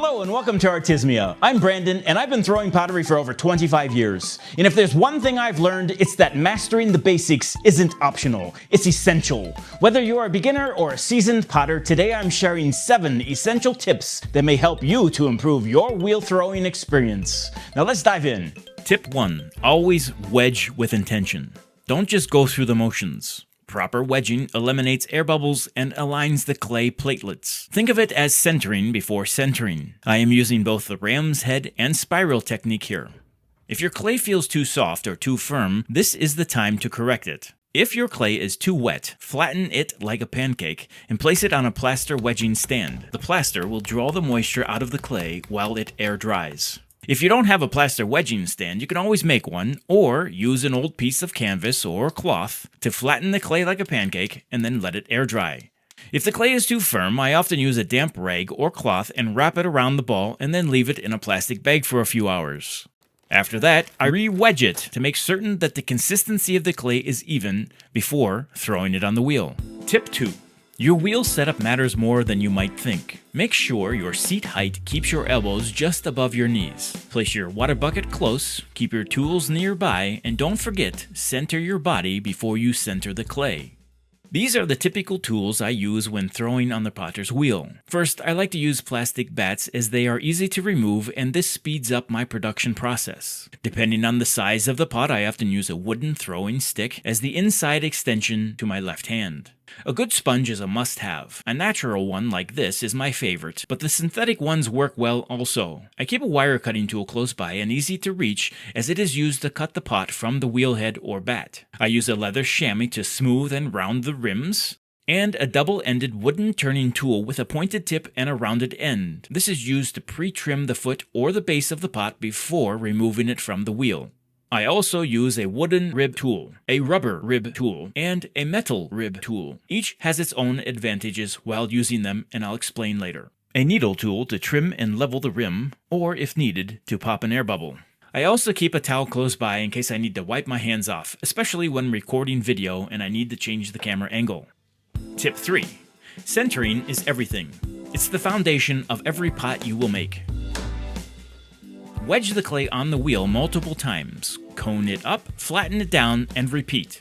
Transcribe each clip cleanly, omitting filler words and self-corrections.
Hello and welcome to Artismia. I'm Brandon and I've been throwing pottery for over 25 years. And if there's one thing I've learned, it's that mastering the basics isn't optional, it's essential. Whether you're a beginner or a seasoned potter, today I'm sharing 7 essential tips that may help you to improve your wheel throwing experience. Now let's dive in. Tip 1. Always wedge with intention. Don't just go through the motions. Proper wedging eliminates air bubbles and aligns the clay platelets. Think of it as centering before centering. I am using both the ram's head and spiral technique here. If your clay feels too soft or too firm, this is the time to correct it. If your clay is too wet, flatten it like a pancake and place it on a plaster wedging stand. The plaster will draw the moisture out of the clay while it air dries. If you don't have a plaster wedging stand, you can always make one, or use an old piece of canvas or cloth to flatten the clay like a pancake and then let it air dry. If the clay is too firm, I often use a damp rag or cloth and wrap it around the ball and then leave it in a plastic bag for a few hours. After that, I re-wedge it to make certain that the consistency of the clay is even before throwing it on the wheel. Tip 2. Your wheel setup matters more than you might think. Make sure your seat height keeps your elbows just above your knees. Place your water bucket close, keep your tools nearby, and don't forget, center your body before you center the clay. These are the typical tools I use when throwing on the potter's wheel. First, I like to use plastic bats as they are easy to remove and this speeds up my production process. Depending on the size of the pot, I often use a wooden throwing stick as the inside extension to my left hand. A good sponge is a must-have. A natural one like this is my favorite, but the synthetic ones work well also. I keep a wire cutting tool close by and easy to reach as it is used to cut the pot from the wheel head or bat. I use a leather chamois to smooth and round the rims, and a double-ended wooden turning tool with a pointed tip and a rounded end. This is used to pre-trim the foot or the base of the pot before removing it from the wheel. I also use a wooden rib tool, a rubber rib tool, and a metal rib tool. Each has its own advantages while using them, and I'll explain later. A needle tool to trim and level the rim, or if needed, to pop an air bubble. I also keep a towel close by in case I need to wipe my hands off, especially when recording video and I need to change the camera angle. Tip 3. Centering is everything. It's the foundation of every pot you will make. Wedge the clay on the wheel multiple times, cone it up, flatten it down, and repeat.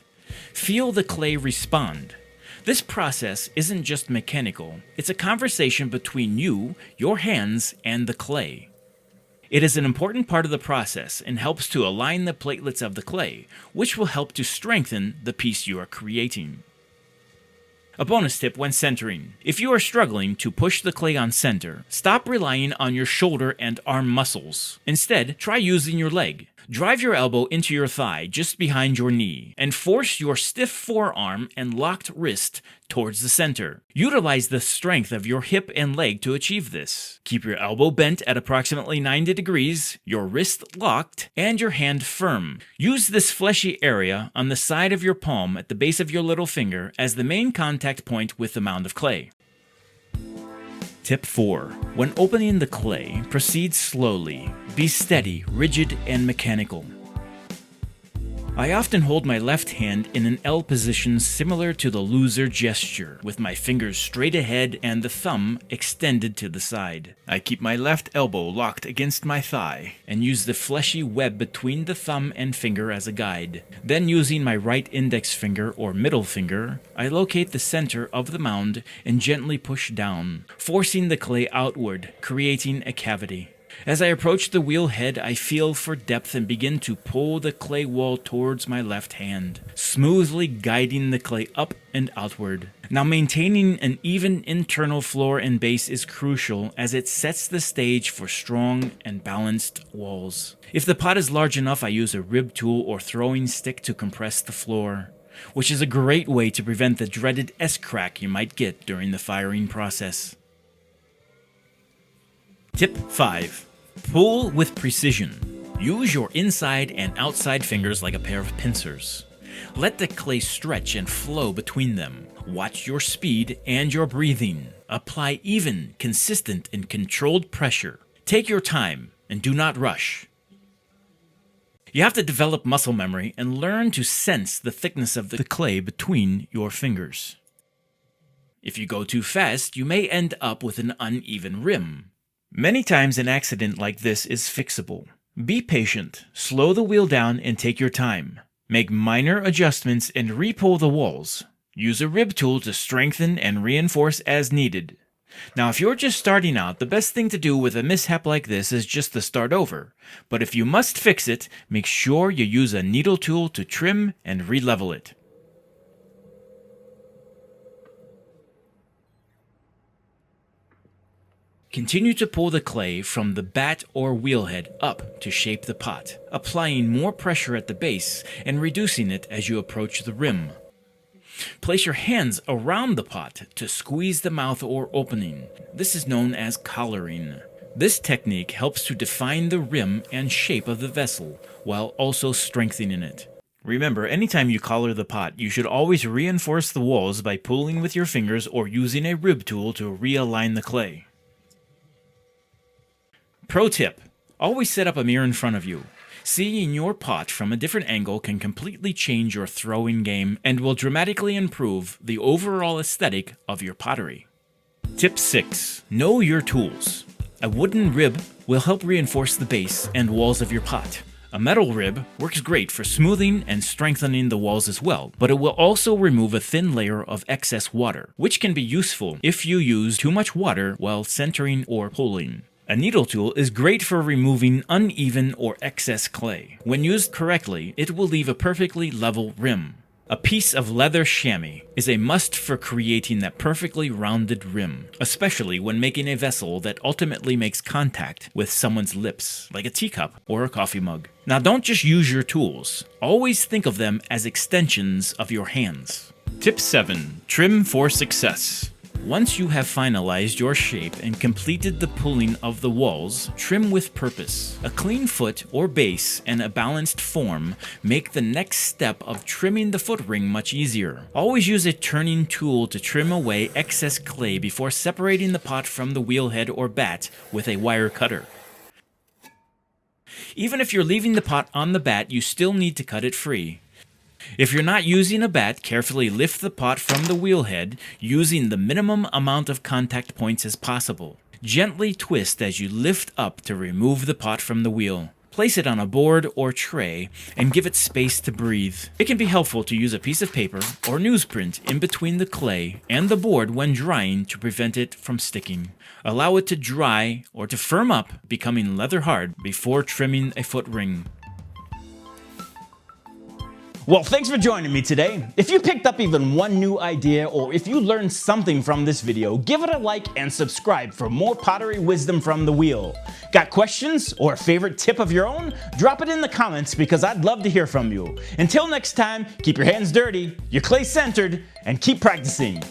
Feel the clay respond. This process isn't just mechanical, it's a conversation between you, your hands, and the clay. It is an important part of the process and helps to align the platelets of the clay, which will help to strengthen the piece you are creating. A bonus tip when centering. If you are struggling to push the clay on center, stop relying on your shoulder and arm muscles. Instead, try using your leg. Drive your elbow into your thigh just behind your knee and force your stiff forearm and locked wrist towards the center. Utilize the strength of your hip and leg to achieve this. Keep your elbow bent at approximately 90 degrees, your wrist locked, and your hand firm. Use this fleshy area on the side of your palm at the base of your little finger as the main contact point with the mound of clay. Tip 4. When opening the clay, proceed slowly. Be steady, rigid, and mechanical. I often hold my left hand in an L position similar to the loser gesture, with my fingers straight ahead and the thumb extended to the side. I keep my left elbow locked against my thigh and use the fleshy web between the thumb and finger as a guide. Then using my right index finger or middle finger, I locate the center of the mound and gently push down, forcing the clay outward, creating a cavity. As I approach the wheel head, I feel for depth and begin to pull the clay wall towards my left hand, smoothly guiding the clay up and outward. Now, maintaining an even internal floor and base is crucial as it sets the stage for strong and balanced walls. If the pot is large enough, I use a rib tool or throwing stick to compress the floor, which is a great way to prevent the dreaded S-crack you might get during the firing process. Tip 5. Pull with precision. Use your inside and outside fingers like a pair of pincers. Let the clay stretch and flow between them. Watch your speed and your breathing. Apply even, consistent, and controlled pressure. Take your time and do not rush. You have to develop muscle memory and learn to sense the thickness of the clay between your fingers. If you go too fast, you may end up with an uneven rim. Many times an accident like this is fixable. Be patient, slow the wheel down and take your time. Make minor adjustments and re-pull the walls. Use a rib tool to strengthen and reinforce as needed. Now, if you're just starting out, the best thing to do with a mishap like this is just to start over. But if you must fix it, make sure you use a needle tool to trim and re-level it. Continue to pull the clay from the bat or wheelhead up to shape the pot, applying more pressure at the base and reducing it as you approach the rim. Place your hands around the pot to squeeze the mouth or opening. This is known as collaring. This technique helps to define the rim and shape of the vessel while also strengthening it. Remember, anytime you collar the pot, you should always reinforce the walls by pulling with your fingers or using a rib tool to realign the clay. Pro tip: always set up a mirror in front of you. Seeing your pot from a different angle can completely change your throwing game and will dramatically improve the overall aesthetic of your pottery. Tip 6. Know your tools. A wooden rib will help reinforce the base and walls of your pot. A metal rib works great for smoothing and strengthening the walls as well, but it will also remove a thin layer of excess water, which can be useful if you use too much water while centering or pulling. A needle tool is great for removing uneven or excess clay. When used correctly, it will leave a perfectly level rim. A piece of leather chamois is a must for creating that perfectly rounded rim, especially when making a vessel that ultimately makes contact with someone's lips, like a teacup or a coffee mug. Now, don't just use your tools. Always think of them as extensions of your hands. Tip 7. Trim for success. Once you have finalized your shape and completed the pulling of the walls, trim with purpose. A clean foot or base and a balanced form make the next step of trimming the foot ring much easier. Always use a turning tool to trim away excess clay before separating the pot from the wheelhead or bat with a wire cutter. Even if you're leaving the pot on the bat, you still need to cut it free. If you're not using a bat, carefully lift the pot from the wheelhead using the minimum amount of contact points as possible. Gently twist as you lift up to remove the pot from the wheel. Place it on a board or tray and give it space to breathe. It can be helpful to use a piece of paper or newsprint in between the clay and the board when drying to prevent it from sticking. Allow it to dry or to firm up, becoming leather hard before trimming a foot ring. Well, thanks for joining me today. If you picked up even one new idea or if you learned something from this video, give it a like and subscribe for more pottery wisdom from the wheel. Got questions or a favorite tip of your own? Drop it in the comments because I'd love to hear from you. Until next time, keep your hands dirty, your clay centered, and keep practicing.